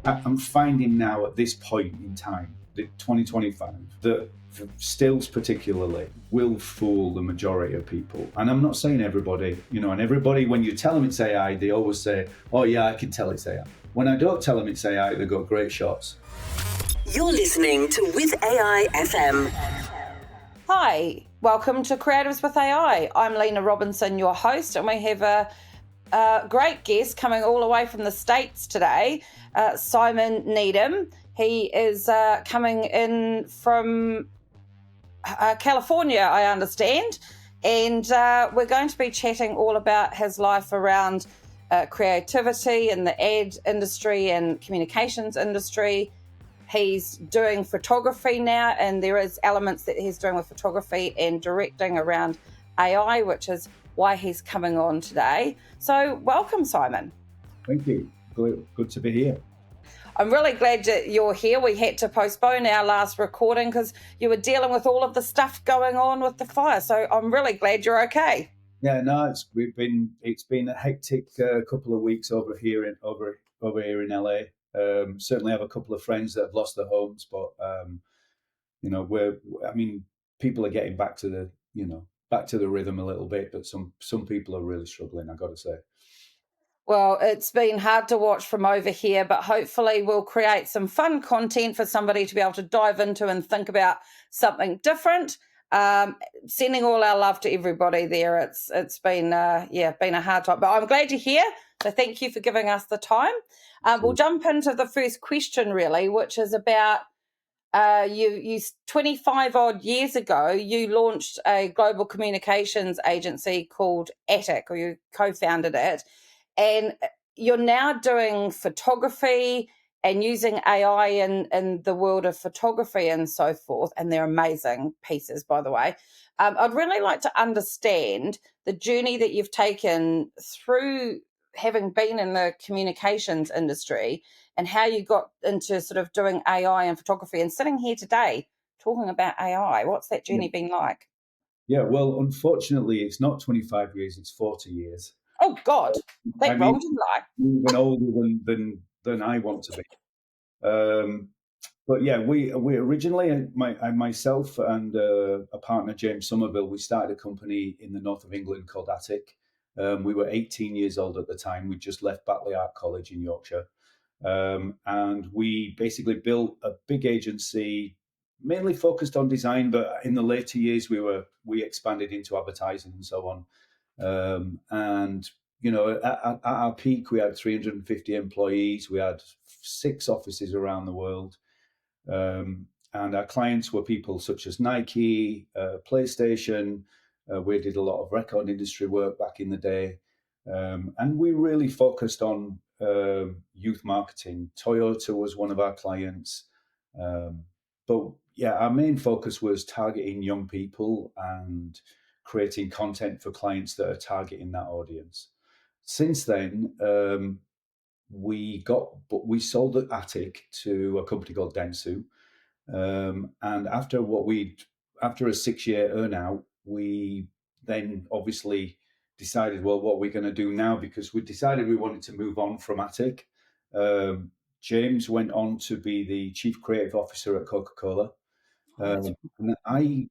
I'm finding now at this point in time, 2025, that stills particularly will fool the majority of people. And I'm not saying everybody, and everybody, when you tell them it's AI, they always say, oh yeah, I can tell it's AI. When I don't tell them it's AI, they've got great shots. You're listening to WithAI FM. Hi, welcome to Creatives with AI. I'm Lena Robinson, your host, and we have a great guest coming all the way from the States today, Simon Needham. He is coming in from California, I understand, and we're going to be chatting all about his life around creativity in the ad industry and communications industry. He's doing photography now, and there is elements that he's doing with photography and directing around AI, which is why he's coming on today. So welcome, Simon. Thank you. Good to be here. I'm really glad that you're here. We had to postpone our last recording because you were dealing with all of the stuff going on with the fire. So I'm really glad you're okay. Yeah, no, it's been a hectic couple of weeks over here in LA. Certainly have a couple of friends that have lost their homes, but people are getting back to the rhythm a little bit, but some people are really struggling, I've got to say. Well, it's been hard to watch from over here, but hopefully we'll create some fun content for somebody to be able to dive into and think about something different. Sending all our love to everybody there. It's been been a hard time, but I'm glad you're here. So thank you for giving us the time. We'll jump into the first question, really, which is about you 25 odd years ago, you launched a global communications agency called ATTIK, or you co-founded it, and you're now doing photography and using AI in the world of photography and so forth, and they're amazing pieces, by the way. I'd really like to understand the journey that you've taken through having been in the communications industry and how you got into sort of doing AI and photography and sitting here today talking about AI. What's that journey been like? Yeah, well, unfortunately, it's not 25 years, it's 40 years. Oh, God, that wrong, didn't I? Even older than I want to be. But yeah, we originally, myself and a partner, James Somerville, we started a company in the north of England called ATTIK. We were 18 years old at the time. We just left Batley Art College in Yorkshire. And we basically built a big agency, mainly focused on design, but in the later years, we expanded into advertising and so on. And at our peak, we had 350 employees. We had 6 offices around the world. And our clients were people such as Nike, PlayStation. We did a lot of record industry work back in the day. And we really focused on youth marketing. Toyota was one of our clients. But yeah, our main focus was targeting young people and creating content for clients that are targeting that audience. Since then, we sold the ATTIK to a company called Dentsu, and after a 6-year earnout, we then obviously decided, well, what are we going to do now? Because we decided we wanted to move on from ATTIK. James went on to be the chief creative officer at Coca-Cola, and I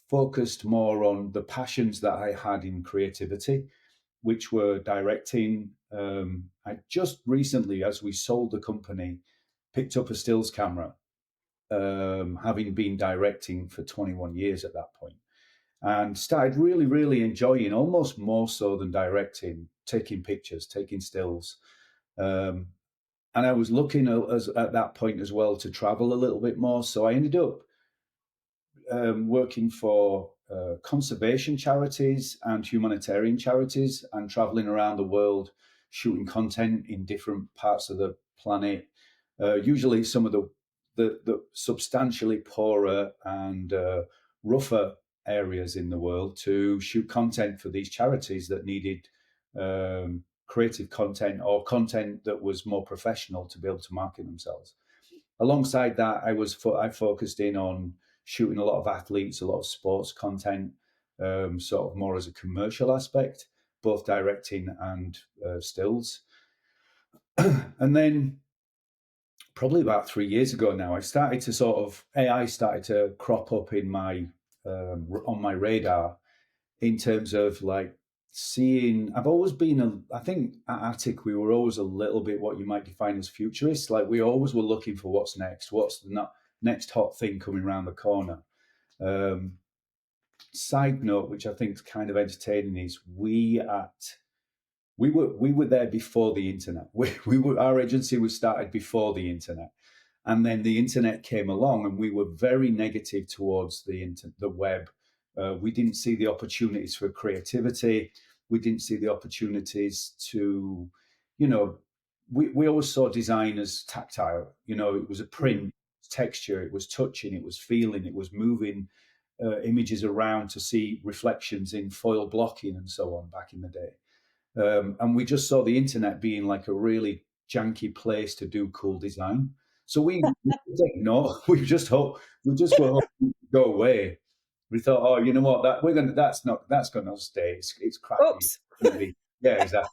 focused more on the passions that I had in creativity, which were directing. I just recently, as we sold the company, picked up a stills camera, having been directing for 21 years at that point, and started really, really enjoying, almost more so than directing, taking pictures, taking stills. And I was looking at that point as well to travel a little bit more. So I ended up working for conservation charities and humanitarian charities, and traveling around the world, shooting content in different parts of the planet, usually some of the substantially poorer and rougher areas in the world, to shoot content for these charities that needed creative content, or content that was more professional, to be able to market themselves. Alongside that, I focused in on shooting a lot of athletes, a lot of sports content, sort of more as a commercial aspect, both directing and stills. And then probably about 3 years ago now, AI started to crop up in my on my radar in terms of like seeing. I've always been I think at ATTIK we were always a little bit what you might define as futurists. Like we always were looking for what's next, what's the next hot thing coming around the corner. Side note, which I think is kind of entertaining, is we were there before the internet. Our agency was started before the internet, and then the internet came along, and we were very negative towards the web. We didn't see the opportunities for creativity. We didn't see the opportunities to, you know, we always saw design as tactile. You know, it was a print, texture, it was touching, it was feeling, it was moving images around to see reflections in foil blocking and so on back in the day. And we just saw the internet being like a really janky place to do cool design. So we no, we just were hoping to go away. We thought, oh, you know what, that's gonna stay. It's crappy. Oops. It's gonna be, yeah, exactly.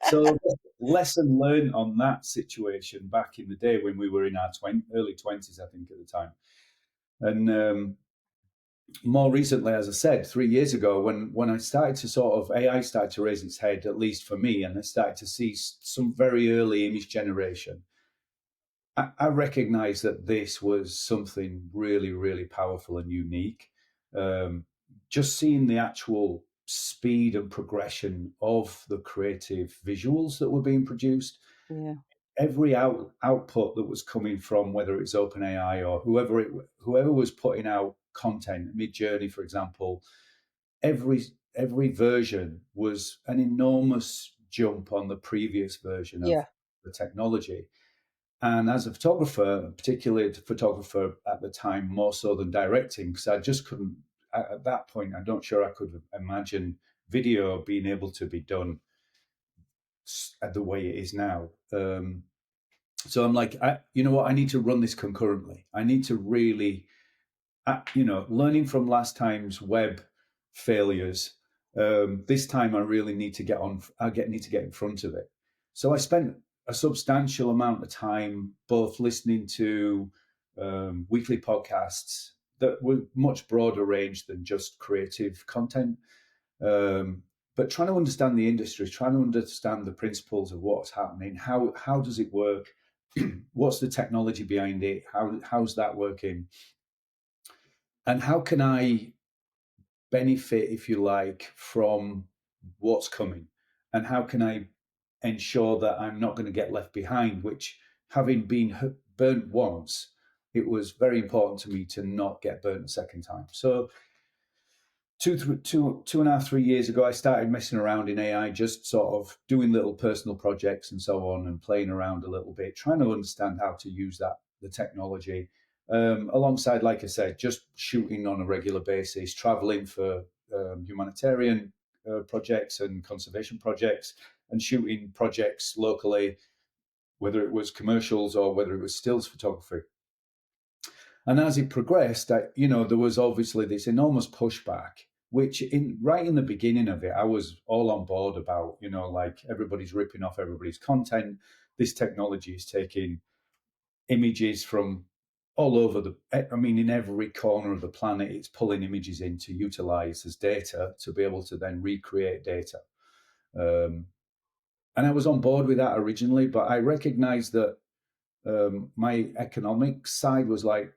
So lesson learned on that situation back in the day when we were in our early 20s, I think, at the time. And more recently, as I said, 3 years ago, when I started to AI started to raise its head, at least for me, and I started to see some very early image generation, I recognized that this was something really, really powerful and unique. Just seeing the actual speed and progression of the creative visuals that were being produced, Yeah. every output that was coming from, whether it's OpenAI or whoever was putting out content, Midjourney, for example, every version was an enormous jump on the previous version of Yeah. the technology. And as a photographer, particularly a photographer at the time, more so than directing, because I just couldn't, at that point, I'm not sure I could imagine video being able to be done the way it is now. So I'm like, you know what? I need to run this concurrently. I need to really, learning from last time's web failures. This time, I really need to need to get in front of it. So I spent a substantial amount of time both listening to weekly podcasts that were much broader range than just creative content. But trying to understand the industry, trying to understand the principles of what's happening, how does it work, what's the technology behind it, how's that working, and how can I benefit, if you like, from what's coming, and how can I ensure that I'm not going to get left behind, which, having been burnt once, it was very important to me to not get burnt a second time. So 2.5, 3 years ago, I started messing around in AI, just sort of doing little personal projects and so on, and playing around a little bit, trying to understand how to use the technology, alongside, like I said, just shooting on a regular basis, traveling for humanitarian projects and conservation projects, and shooting projects locally, whether it was commercials or whether it was stills photography. And as it progressed, there was obviously this enormous pushback, which right in the beginning of it, I was all on board about, like everybody's ripping off everybody's content. This technology is taking images from all over in every corner of the planet, it's pulling images in to utilize as data to be able to then recreate data. And I was on board with that originally, but I recognized that my economic side was like,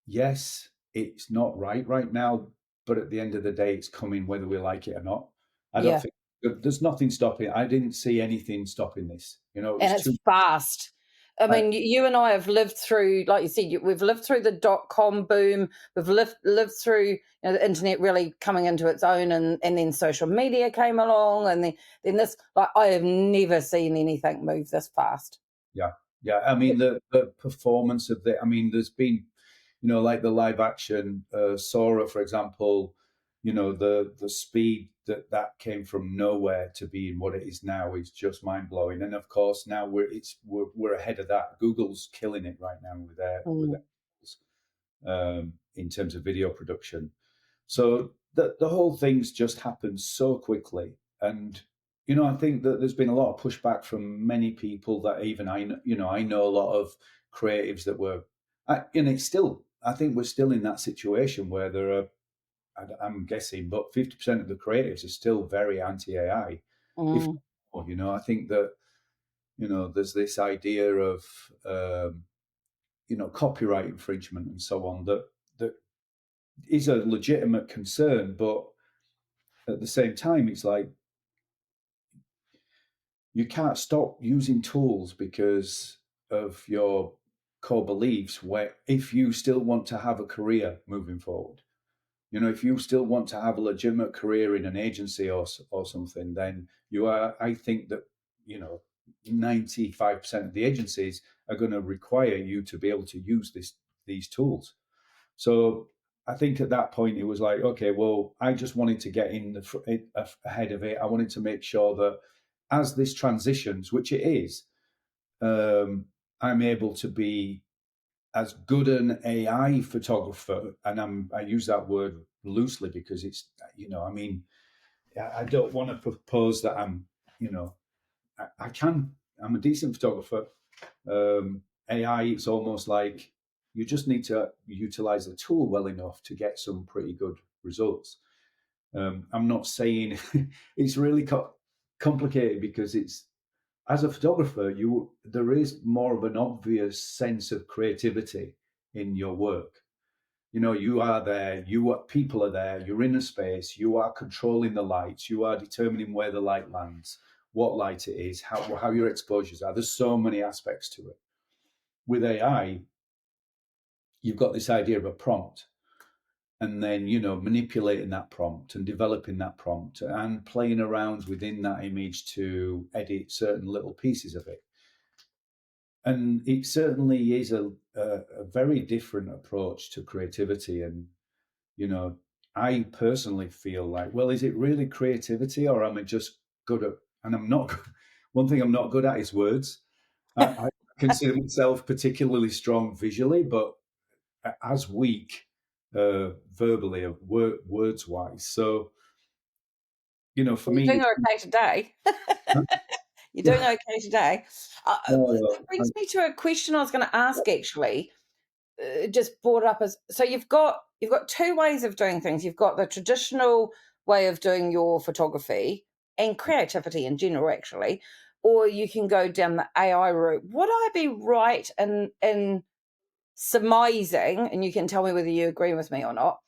yes, it's not right now, but at the end of the day, it's coming whether we like it or not. I don't think there's nothing stopping it. I didn't see anything stopping this. It was And it's fast. I mean, you and I have lived through, like you said, we've lived through the dot-com boom. We've lived through the internet really coming into its own, and then social media came along, and then this. Like, I have never seen anything move this fast. Yeah. I mean, the performance of there's been, like the live action Sora, for example. The speed that came from nowhere to being what it is now is just mind blowing. And of course, now we're ahead of that. Google's killing it right now with their in terms of video production. So the whole thing's just happened so quickly, and I think that there's been a lot of pushback from many people that even I know a lot of creatives that were, and it's still, I think we're still in that situation where there are, I'm guessing, but 50% of the creatives are still very anti-AI. If Mm. I think that there's this idea of copyright infringement and so on that is a legitimate concern, but at the same time, it's like you can't stop using tools because of your core beliefs. Where if you still want to have a career moving forward, if you still want to have a legitimate career in an agency or something, then I think that 95% of the agencies are going to require you to be able to use these tools. So I think at that point it was like, okay, well, I just wanted to get ahead of it. I wanted to make sure that as this transitions, which it is, I'm able to be as good an AI photographer, and I use that word loosely because it's, I mean, I don't want to propose that I'm a decent photographer. AI, it's almost like you just need to utilize the tool well enough to get some pretty good results. I'm not saying it's really complicated because as a photographer, there is more of an obvious sense of creativity in your work. You are there, people are there, you're in a space, you are controlling the lights, you are determining where the light lands, what light it is, how your exposures are. There's so many aspects to it. With AI, you've got this idea of a prompt, and then manipulating that prompt and developing that prompt and playing around within that image to edit certain little pieces of it. And it certainly is a very different approach to creativity. And I personally feel like, well, is it really creativity, or am I just good at, and I'm not one thing I'm not good at is words. I consider myself particularly strong visually, but as weak verbally, words wise. So, for You're me, doing okay today. You're doing yeah, okay today. That brings me to a question I was going to ask. Actually, just brought up as so you've got two ways of doing things. You've got the traditional way of doing your photography and creativity in general, actually, or you can go down the AI route. Would I be right in surmising, and you can tell me whether you agree with me or not,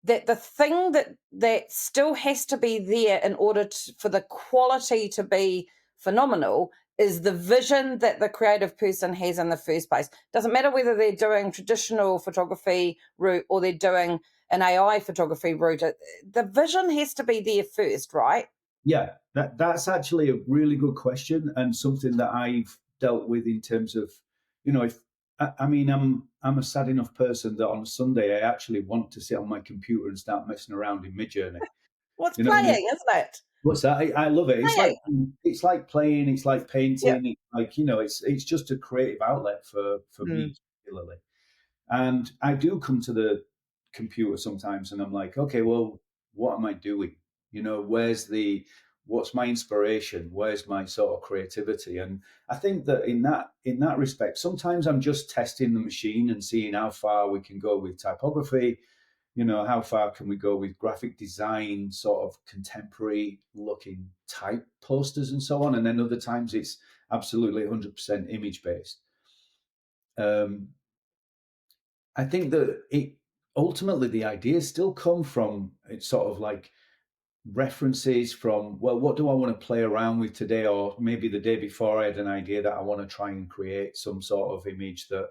that the thing that still has to be there in order for the quality to be phenomenal is the vision that the creative person has in the first place. Doesn't matter whether they're doing traditional photography route or they're doing an AI photography route. The vision has to be there first, right? yeah, that's actually a really good question, and something that I've dealt with in terms of, if I mean, I'm a sad enough person that on a Sunday I actually want to sit on my computer and start messing around in Midjourney. What's You know what I mean? playing, isn't it? What's that? I love it. Playing. It's like playing. It's like Yep. painting. It's like it's just a creative outlet for Mm. me particularly. And I do come to the computer sometimes, and I'm like, okay, well, what am I doing? What's my inspiration? Where's my sort of creativity? And I think that in that respect, sometimes I'm just testing the machine and seeing how far we can go with typography. How far can we go with graphic design, sort of contemporary looking type posters and so on. And then other times it's absolutely 100% image based. Um, I think that ultimately the ideas still come from it's sort of like references from, well, what do I want to play around with today? Or maybe the day before I had an idea that I want to try and create some sort of image that,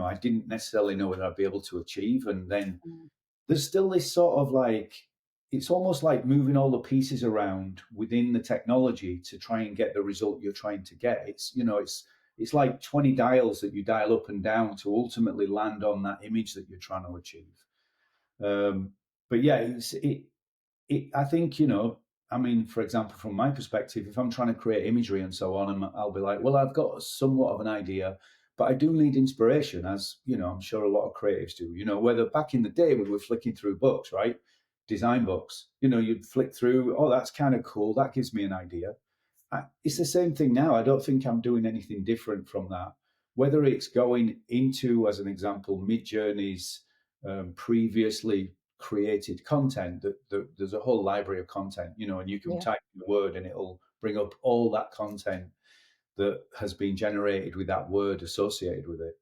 I didn't necessarily know whether I'd be able to achieve. And then Mm. there's still this sort of like, it's almost like moving all the pieces around within the technology to try and get the result you're trying to get. It's like 20 dials that you dial up and down to ultimately land on that image that you're trying to achieve. But yeah, I think, I mean, for example, from my perspective, if I'm trying to create imagery and so on, and I'll be like, well, I've got somewhat of an idea, but I do need inspiration, as I'm sure a lot of creatives do. Whether back in the day we were flicking through books, right? design books. You'd flick through, oh, that's kind of cool. That gives me an idea. It's the same thing now. I don't think I'm doing anything different from that. Whether it's going into, as an example, Midjourney's previously created content, there's a whole library of content, and you can type in a word and it'll bring up all that content that has been generated with that word associated with it.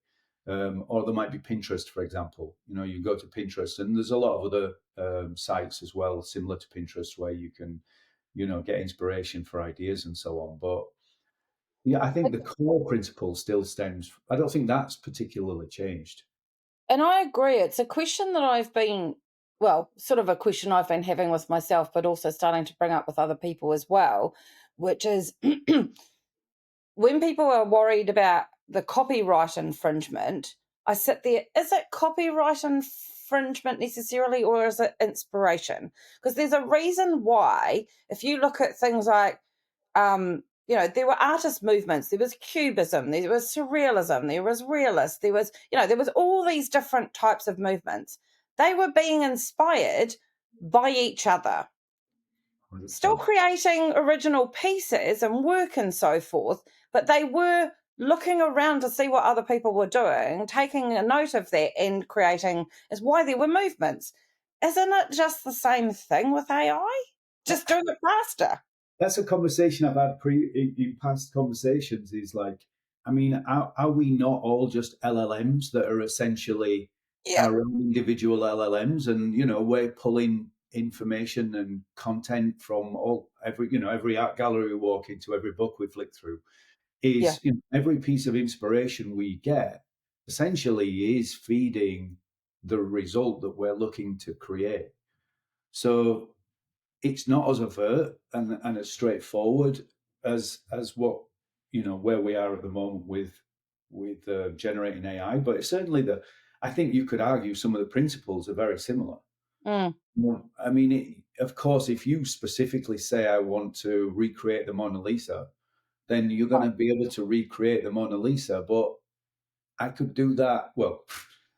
Or there might be Pinterest, for example. You go to Pinterest, and there's a lot of other sites as well, similar to Pinterest, where you can, get inspiration for ideas and so on. But yeah, I think the core principle still stems. I don't think that's particularly changed. And I agree. It's a question that sort of a question I've been having with myself, but also starting to bring up with other people as well, which is when people are worried about the copyright infringement, I sit there, is it copyright infringement necessarily, or is it inspiration? Because there's a reason why, if you look at things like, there were artist movements, there was cubism, there was surrealism, there was realist, there was all these different types of movements. They were being inspired by each other, 100%. still creating original pieces and work and so forth, but they were looking around to see what other people were doing, taking a note of that and creating, is why there were movements. Isn't it just the same thing with AI? Just doing it faster. That's a conversation I've had in past conversations. Is like, I mean, are we not all just LLMs that are essentially our own individual LLMs, and we're pulling information and content from every art gallery we walk into, every book we flick through, is every piece of inspiration we get essentially is feeding the result that we're looking to create. So it's not as overt and as straightforward as what where we are at the moment with generating AI, but it's certainly I think you could argue some of the principles are very similar. I mean, of course, if you specifically say I want to recreate the Mona Lisa, then you're going to be able to recreate the Mona Lisa. But I could do that. Well,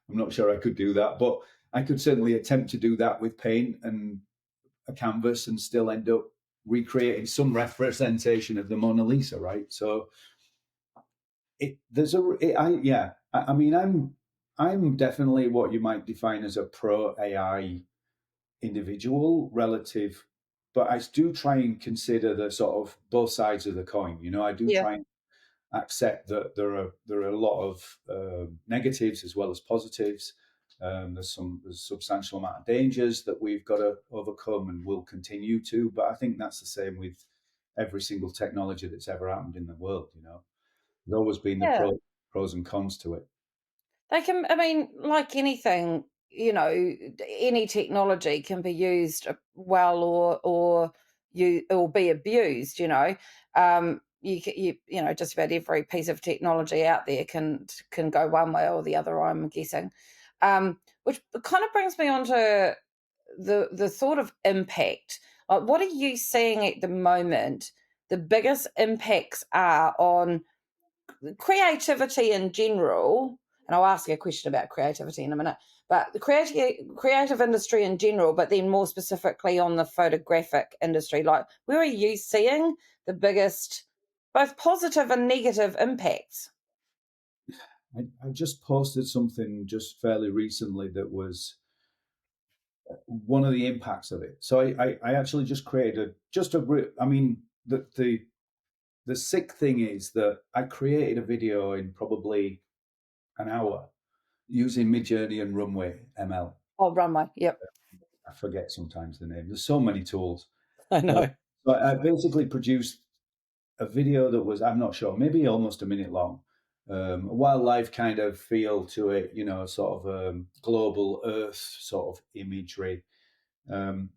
I'm not sure I could do that, but I could certainly attempt to do that with paint and a canvas and still end up recreating some representation of the Mona Lisa, right? So I mean, I'm definitely what you might define as a pro AI individual relative, but I do try and consider the sort of both sides of the coin. I do try and accept that there are a lot of negatives as well as positives. There's a substantial amount of dangers that we've got to overcome and will continue to. But I think that's the same with every single technology that's ever happened in the world. There's always been the pros and cons to it. I mean, like anything, any technology can be used well or be abused. Just about every piece of technology out there can go one way or the other, I'm guessing. Which kind of brings me on to the sort of impact. What are you seeing at the moment? The biggest impacts are on creativity in general, and I'll ask you a question about creativity in a minute, but the creative industry in general, but then more specifically on the photographic industry. Like, where are you seeing the biggest, both positive and negative impacts? I just posted something just fairly recently that was one of the impacts of it. So I actually just created the sick thing is that I created a video in probably an hour using Midjourney and Runway ML. Oh, Runway, yep. I forget sometimes the name. There's so many tools. I know. But I basically produced a video that was, I'm not sure, maybe almost a minute long. A wildlife kind of feel to it, sort of global Earth sort of imagery. And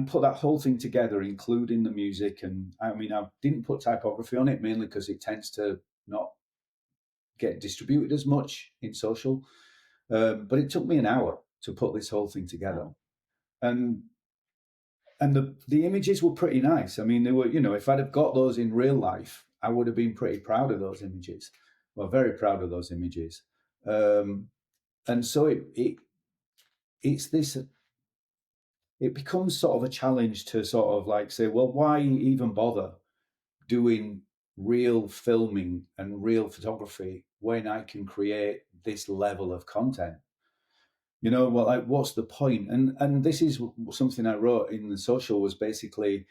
put that whole thing together, including the music. And I mean, I didn't put typography on it mainly because it tends to not get distributed as much in social. But it took me an hour to put this whole thing together. And the images were pretty nice. I mean, they were, if I'd have got those in real life, I would have been pretty proud of those images. Well, very proud of those images. And so it's it becomes sort of a challenge to sort of like say, well, why even bother doing real filming and real photography when I can create this level of content? Well, like, what's the point? And this is something I wrote in the social, was basically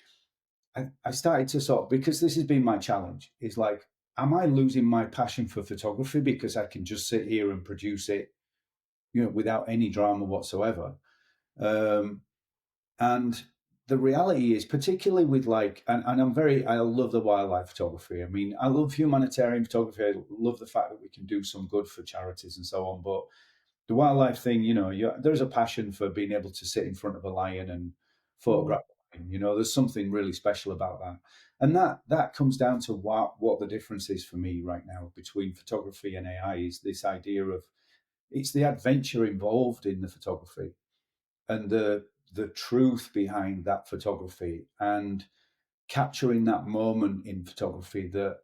I started to sort of, because this has been my challenge, is like, am I losing my passion for photography because I can just sit here and produce it, without any drama whatsoever? And the reality is, particularly with like, and I love the wildlife photography. I mean, I love humanitarian photography. I love the fact that we can do some good for charities and so on. But the wildlife thing, there's a passion for being able to sit in front of a lion and photograph. There's something really special about that, and that comes down to what the difference is for me right now between photography and AI, is this idea of, it's the adventure involved in the photography and the truth behind that photography, and capturing that moment in photography that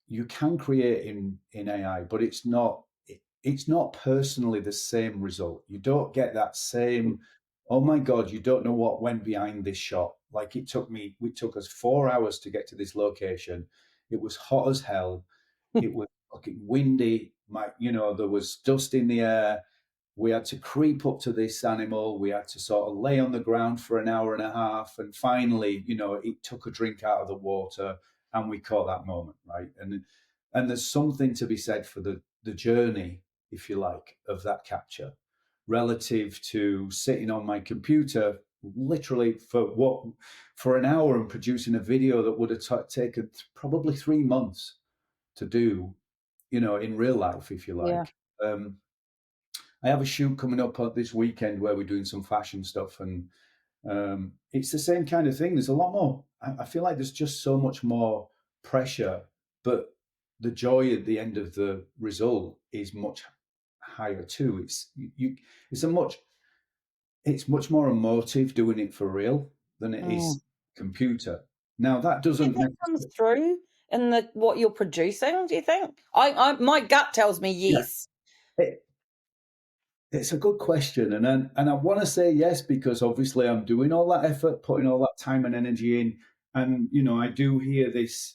you can create in AI, but it's not personally the same result. You don't get that same, oh my God, you don't know what went behind this shot. Like, it took us 4 hours to get to this location. It was hot as hell. It was fucking windy. There was dust in the air. We had to creep up to this animal. We had to sort of lay on the ground for an hour and a half. And finally, it took a drink out of the water and we caught that moment, right? And there's something to be said for the journey, if you like, of that capture, relative to sitting on my computer literally for an hour and producing a video that would have taken probably 3 months to do, in real life, if you Yeah. like. I have a shoot coming up this weekend where we're doing some fashion stuff, and it's the same kind of thing. There's a lot more. I feel like there's just so much more pressure, but the joy at the end of the result is much higher too. It's much more emotive doing it for real than it is computer. Now that Do you doesn't think that comes through in what you're producing? Do you think? My gut tells me yeah. yes. It's a good question, and I want to say yes, because obviously I'm doing all that effort, putting all that time and energy in, and I do hear this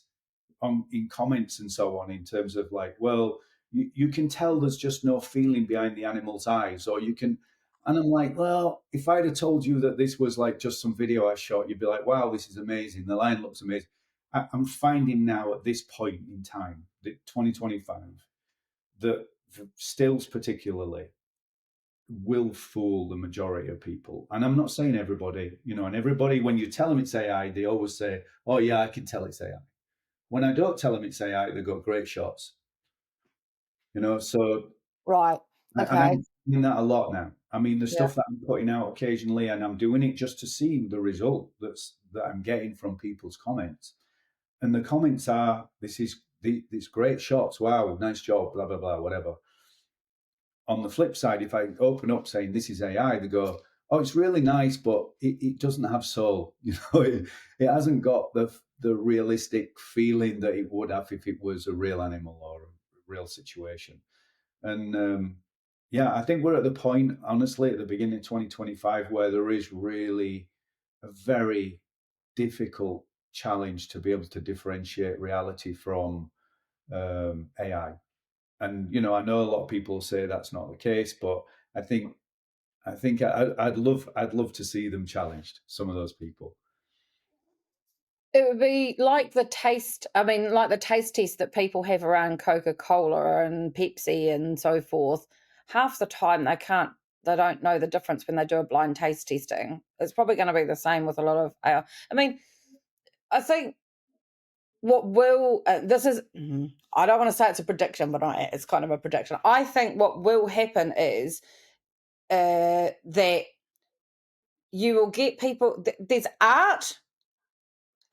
in comments and so on, in terms of like, well, you can tell there's just no feeling behind the animal's eyes, or you can, and I'm like, well, if I'd have told you that this was like just some video I shot, you'd be like, wow, this is amazing. The lion looks amazing. I'm finding now at this point in time, 2025, that stills particularly will fool the majority of people. And I'm not saying everybody, and everybody, when you tell them it's AI, they always say, oh yeah, I can tell it's AI. When I don't tell them it's AI, they got great shots. So Right. and Okay. I'm doing that a lot now. I mean, the Yeah. stuff that I'm putting out occasionally, and I'm doing it just to see the result that I'm getting from people's comments. And the comments are, these great shots, wow, nice job, blah blah blah, whatever. On the flip side, if I open up saying this is AI, they go, oh, it's really nice, but it doesn't have soul. It hasn't got the realistic feeling that it would have if it was a real animal or a real situation. And yeah, I think we're at the point, honestly, at the beginning of 2025, where there is really a very difficult challenge to be able to differentiate reality from AI. And I know a lot of people say that's not the case, but I think I'd love to see them challenged. Some of those people. It would be like the taste. I mean, like the taste test that people have around Coca-Cola and Pepsi and so forth. Half the time they don't know the difference when they do a blind taste testing. It's probably going to be the same with a lot of AI. I mean, I think what will this is I don't want to say it's a prediction, but it's kind of a prediction. I think what will happen is that you will get people. There's art,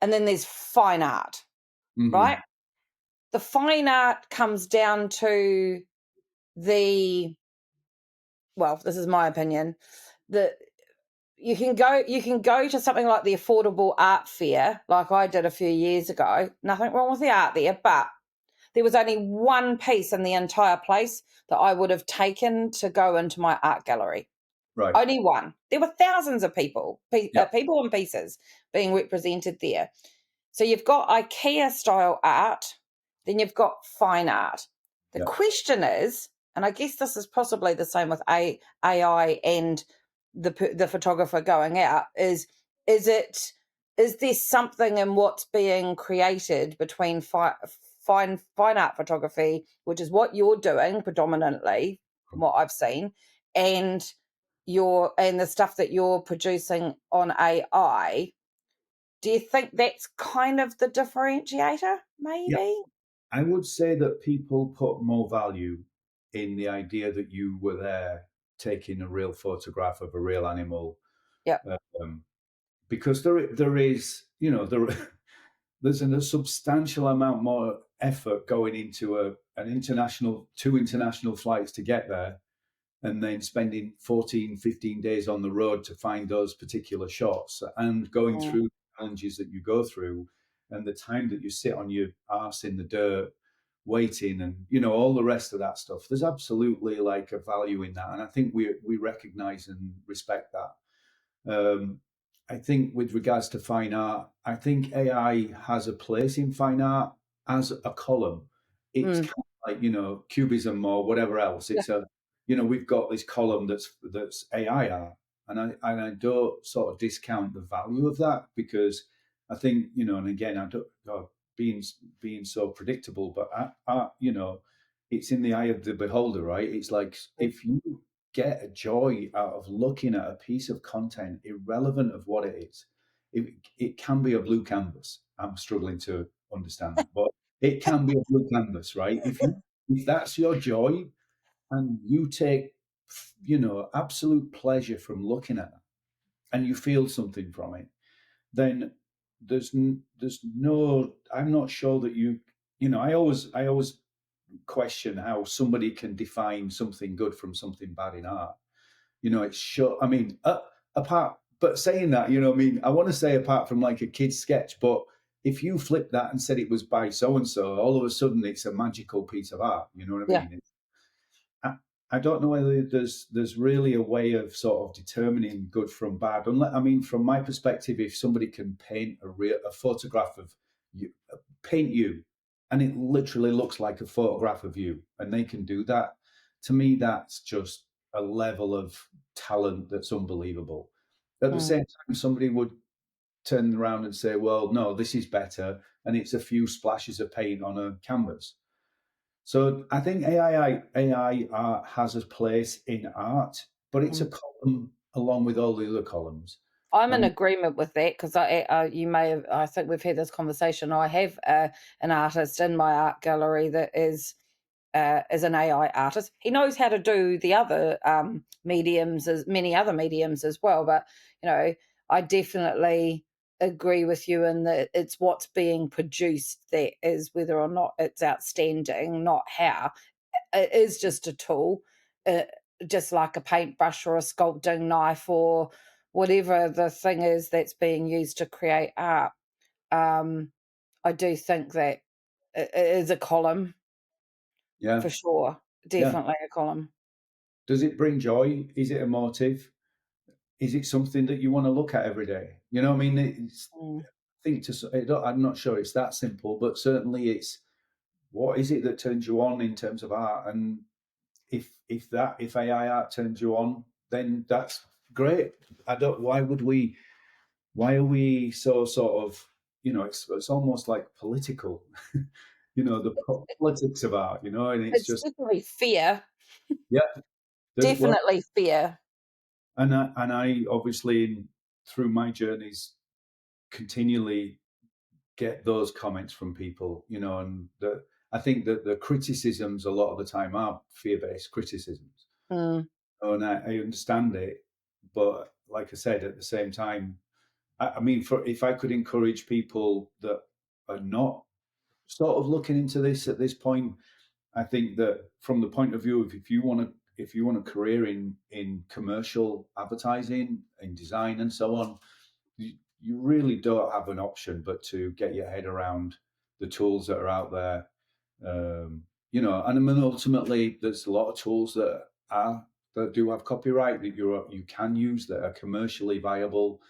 and then there's fine art, right? The fine art comes down to this is my opinion, that you can go to something like the affordable art fair, like I did a few years ago. Nothing wrong with the art there, but there was only one piece in the entire place that I would have taken to go into my art gallery. Right. Only one. There were thousands of people Yep. people and pieces being represented there. So you've got IKEA style art, then you've got fine art. The Yep. question is, and I guess this is possibly the same with AI and the photographer going out, is it is there something in what's being created between fine art photography, which is what you're doing predominantly, from what I've seen, and the stuff that you're producing on AI? Do you think that's kind of the differentiator, Yep. maybe? I would say that people put more value in the idea that you were there taking a real photograph of a real animal, Yeah. um, because there is, there's a substantial amount more effort going into two international flights to get there, and then spending 14, 15 days on the road to find those particular shots, and going Mm, through the challenges that you go through, and the time that you sit on your arse in the dirt waiting, and all the rest of that stuff. There's absolutely like a value in that, and I think we recognize and respect that. I think with regards to fine art, I think AI has a place in fine art as a column. It's mm, kind of like, cubism or whatever else. yeah, We've got this column that's AI art. And I don't sort of discount the value of that, because I think, and again, I don't, God, being so predictable, but it's in the eye of the beholder, right? It's like, mm, if you get a joy out of looking at a piece of content, irrelevant of what it is. It can be a blue canvas. I'm struggling to understand that, but it can be a blue canvas, right? If that's your joy, and you take, absolute pleasure from looking at it, and you feel something from it, then there's no. I'm not sure that I always question how somebody can define something good from something bad in art. It's sure. I mean, apart, but saying that, I mean, I want to say apart from like a kid's sketch, but if you flip that and said it was by so and so, all of a sudden it's a magical piece of art. You know what I yeah. mean? I, I don't know whether there's really a way of sort of determining good from bad. I mean, from my perspective, if somebody can paint a photograph of you, paint you, and it literally looks like a photograph of you, and they can do that, to me, that's just a level of talent that's unbelievable. At the Mm. same time, somebody would turn around and say, "Well, no, this is better," and it's a few splashes of paint on a canvas. So I think AI art has a place in art, but it's a Mm. column along with all the other columns. I'm in And agreement with that, because you may have. I think we've had this conversation. I have an artist in my art gallery that is an AI artist. He knows how to do the other mediums, as many other mediums as well. But I definitely agree with you in that it's what's being produced that is whether or not it's outstanding, not how. It is just a tool, uh, just like a paintbrush or a sculpting knife or whatever the thing is that's being used to create art. Um, I do think that it is a column yeah, for sure. yeah. Definitely a column. Does it bring joy? Is it emotive? Is it something that you want to look at every day? You know what I mean? Mm. I think I'm not sure it's that simple, but certainly it's, what is it that turns you on in terms of art? And if AI art turns you on, then that's great. I don't. Why are we so sort of, it's almost like political, the politics of art, and it's It's just, definitely fear. yeah, well, Definitely fear. and I obviously, through my journeys, continually get those comments from people, and I think that the criticisms a lot of the time are fear-based criticisms, Mm. and I understand it, but like I said, at the same time, I mean, if I could encourage people that are not sort of looking into this at this point, I think that from the point of view of, if you want a career in commercial advertising, in design, and so on, you really don't have an option but to get your head around the tools that are out there. And I mean, ultimately, there's a lot of tools that are that do have copyright that you can use, that are commercially viable,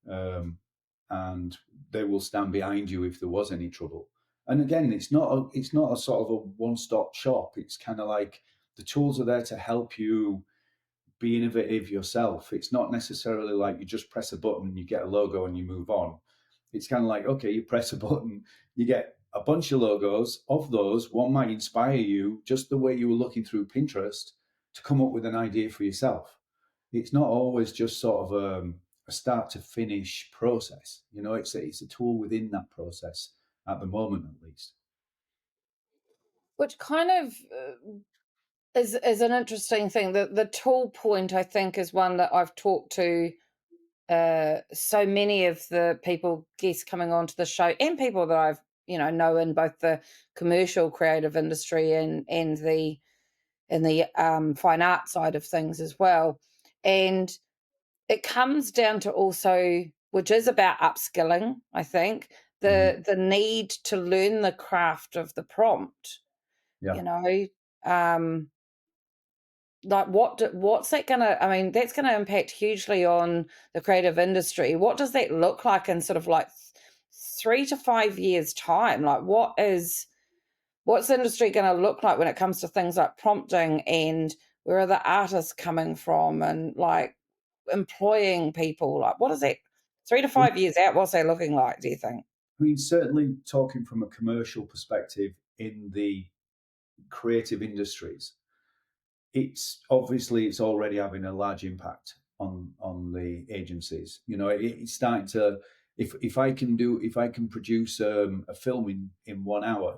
and they will stand behind you if there was any trouble. And again, it's not a sort of a one-stop shop. It's kind of like the tools are there to help you be innovative yourself. It's not necessarily like you just press a button and you get a logo and you move on. It's kind of like, okay, you press a button, you get a bunch of logos. Of those, one might inspire you, just the way you were looking through Pinterest, to come up with an idea for yourself. It's not always just sort of a start to finish process. You know, it's a tool within that process at the moment, at least. Which kind of is an interesting thing. The tool point, I think, is one that I've talked to so many of the guests coming onto the show, and people that I've know in both the commercial creative industry and the fine art side of things as well. And it comes down to also, which is about upskilling, I think, the need to learn the craft of the prompt. Yeah. Like what's that gonna, I mean, that's gonna impact hugely on the creative industry. What does that look like in sort of like 3 to 5 years time? Like what's the industry gonna look like when it comes to things like prompting, and where are the artists coming from, and like employing people? Like what is that 3 to 5 years out, what's that looking like, do you think? I mean, certainly talking from a commercial perspective in the creative industries, it's already having a large impact on the agencies. You know, it's starting to, if I can produce a film in 1 hour,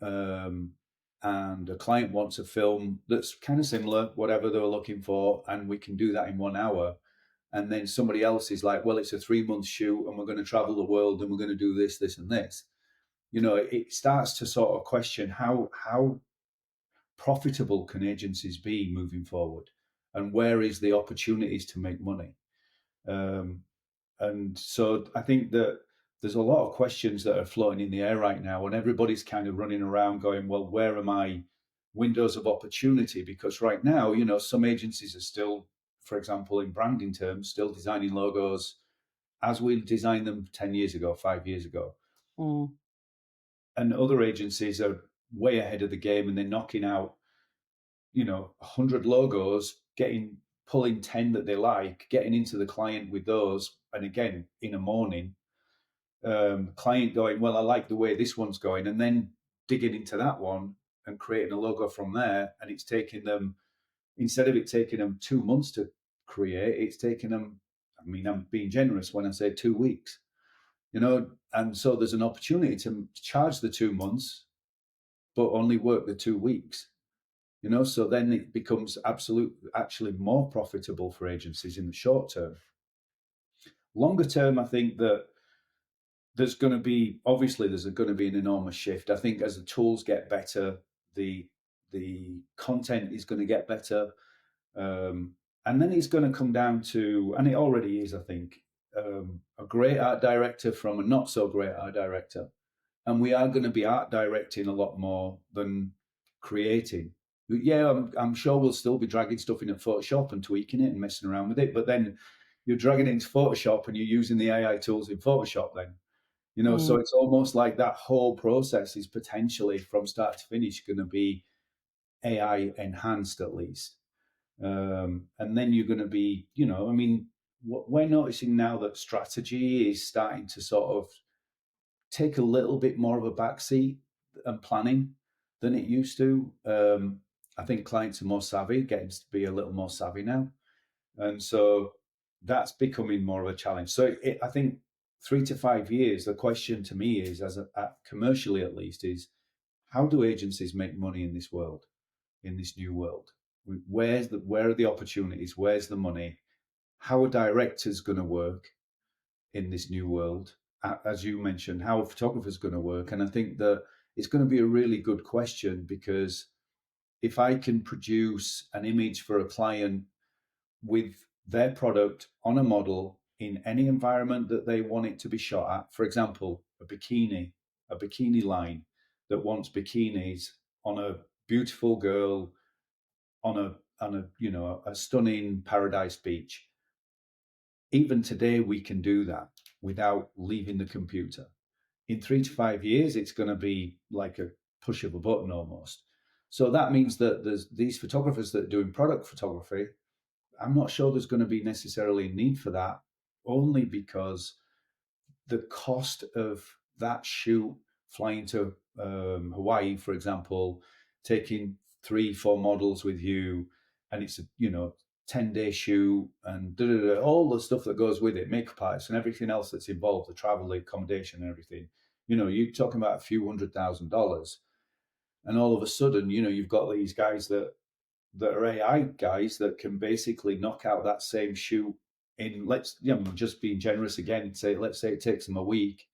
and a client wants a film that's kind of similar, whatever they were looking for, and we can do that in 1 hour. And then somebody else is like, well, it's a 3-month shoot and we're going to travel the world and we're going to do this, this, and this. You know, it starts to sort of question how profitable can agencies be moving forward, and where is the opportunities to make money. And so I think that there's a lot of questions that are floating in the air right now, and everybody's kind of running around going, well, where are my windows of opportunity? Because right now, you know, some agencies are still, for example, in branding terms, still designing logos as we designed them 10 years ago, 5 years ago. And other agencies are way ahead of the game, and they're knocking out, you know, 100 logos, pulling 10 that they like, getting into the client with those. And again, in a morning, client going, well, I like the way this one's going, and then digging into that one and creating a logo from there. And it's taking them, instead of it taking them 2 months to create, it's taking them, I mean, I'm being generous when I say 2 weeks, you know. And so there's an opportunity to charge the 2 months, but only work the 2 weeks. You know, so then it becomes actually more profitable for agencies in the short term. Longer term, I think that there's going to be an enormous shift. I think as the tools get better, the content is going to get better, and then it's going to come down to, and it already is, I think, a great art director from a not so great art director, and we are going to be art directing a lot more than creating. Yeah, I'm sure we'll still be dragging stuff in at Photoshop and tweaking it and messing around with it, but then you're dragging it into Photoshop and you're using the AI tools in Photoshop then. You know, so it's almost like that whole process is potentially from start to finish going to be AI enhanced at least. And then you're going to be, you know, I mean, we're noticing now that strategy is starting to sort of take a little bit more of a backseat and planning than it used to. I think clients are more savvy, getting to be a little more savvy now. And so that's becoming more of a challenge. So I think 3 to 5 years, the question to me is, commercially at least, is how do agencies make money in this world, in this new world? Where are the opportunities? Where's the money? How are directors going to work in this new world? As you mentioned, how are photographers going to work? And I think that it's going to be a really good question, because if I can produce an image for a client with their product on a model in any environment that they want it to be shot at, for example, a bikini line that wants bikinis on a beautiful girl on a a stunning paradise beach. Even today, we can do that without leaving the computer. In 3 to 5 years, it's going to be like a push of a button almost. So that means that there's these photographers that are doing product photography. I'm not sure there's going to be necessarily a need for that, only because the cost of that shoot, flying to Hawaii, for example, taking 3, 4 models with you, and it's a 10-day shoot, and all the stuff that goes with it, makeup artists and everything else that's involved, the travel, the accommodation, and everything. You're talking about a few $100,000, and all of a sudden, you've got these guys that are AI guys that can basically knock out that same shoot in, just being generous again, let's say it takes them a week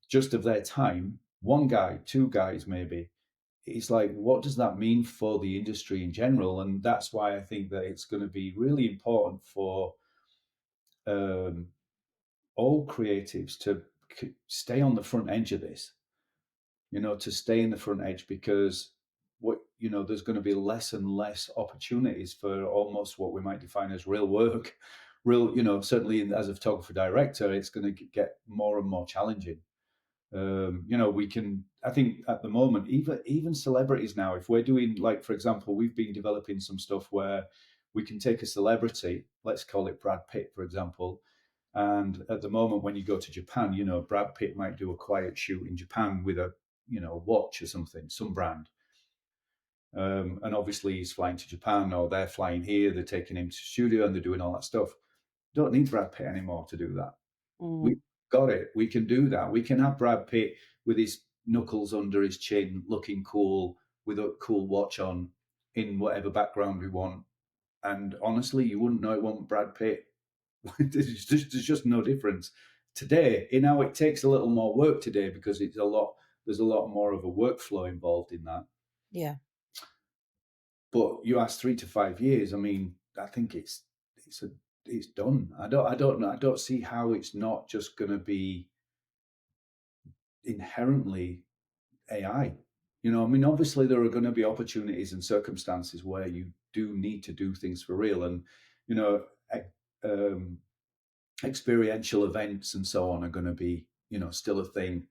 just of their time, one guy, 2 guys maybe. It's like, what does that mean for the industry in general? And that's why I think that it's going to be really important for all creatives to stay on the front edge of this, to stay in the front edge, because there's going to be less and less opportunities for almost what we might define as real work. Certainly as a photographer director, it's going to get more and more challenging. I think at the moment, even celebrities now, if we're doing, like, for example, we've been developing some stuff where we can take a celebrity, let's call it Brad Pitt, for example. And at the moment, when you go to Japan, Brad Pitt might do a quiet shoot in Japan with a watch or something, some brand. And obviously he's flying to Japan, or they're flying here, they're taking him to the studio and they're doing all that stuff. Don't need Brad Pitt anymore to do that. We've got it. We can do that. We can have Brad Pitt with his knuckles under his chin, looking cool, with a cool watch on, in whatever background we want. And honestly, you wouldn't know it wasn't Brad Pitt. There's just no difference. Today, it takes a little more work today, because there's a lot more of a workflow involved in that. Yeah. But you ask 3 to 5 years, I mean, I think it's done. I don't see how it's not just going to be inherently AI. Obviously there are going to be opportunities and circumstances where you do need to do things for real, and experiential events and so on are going to be still a thing.